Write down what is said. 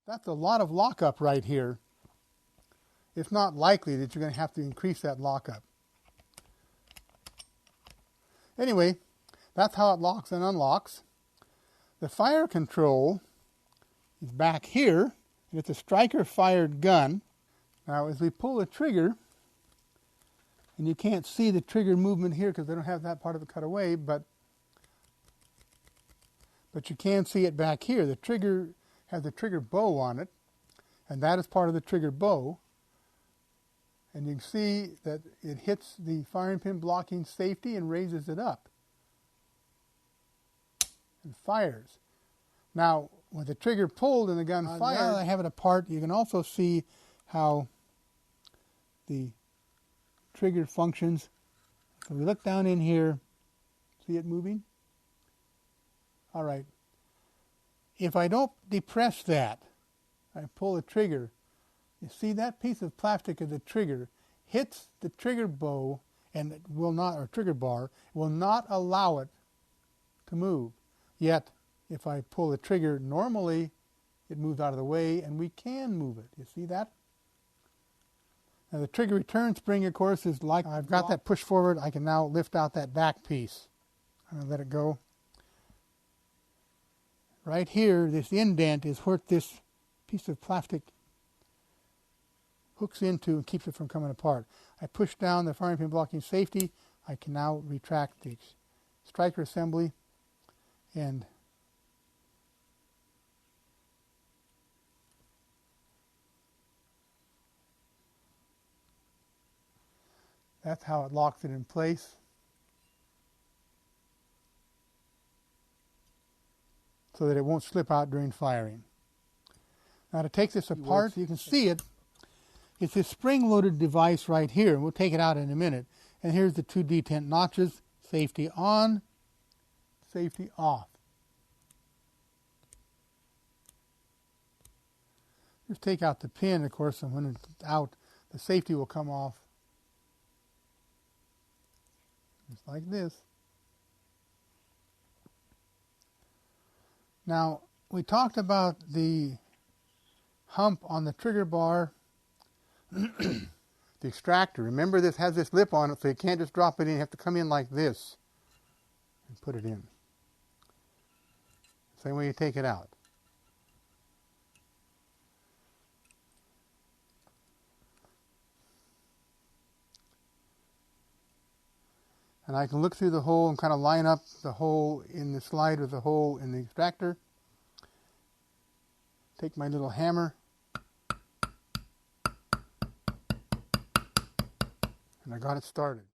That's a lot of lockup right here. It's not likely that you're going to have to increase that lockup. Anyway, that's how it locks and unlocks. The fire control is back here, and it's a striker-fired gun. Now, as we pull the trigger, and you can't see the trigger movement here because they don't have that part of it cut away, but you can see it back here. The trigger has the trigger bow on it, and that is part of the trigger bow. And you can see that it hits the firing pin blocking safety and raises it up and fires. Now, with the trigger pulled and the gun fired, now I have it apart, you can also see how the trigger functions. So we look down in here, see it moving? All right. If I don't depress that, I pull the trigger, you see that piece of plastic of the trigger hits the trigger bow and it will not, or trigger bar, will not allow it to move. Yet, if I pull the trigger normally, it moves out of the way and we can move it. You see that? Now the trigger return spring, of course, is like I've got that push forward. I can now lift out that back piece. I'm going to let it go. Right here, this indent is where this piece of plastic hooks into and keeps it from coming apart. I push down the firing pin blocking safety. I can now retract the striker assembly, and that's how it locks it in place. So that it won't slip out during firing. Now to take this apart, so you can see it, it's this spring-loaded device right here, and we'll take it out in a minute. And here's the two detent notches, safety on, safety off. Just take out the pin, of course, and when it's out, the safety will come off. Just like this. Now, we talked about the hump on the trigger bar, the extractor. Remember, this has this lip on it, so you can't just drop it in. You have to come in like this and put it in. Same way you take it out. And I can look through the hole and kind of line up the hole in the slide with the hole in the extractor. Take my little hammer and I got it started.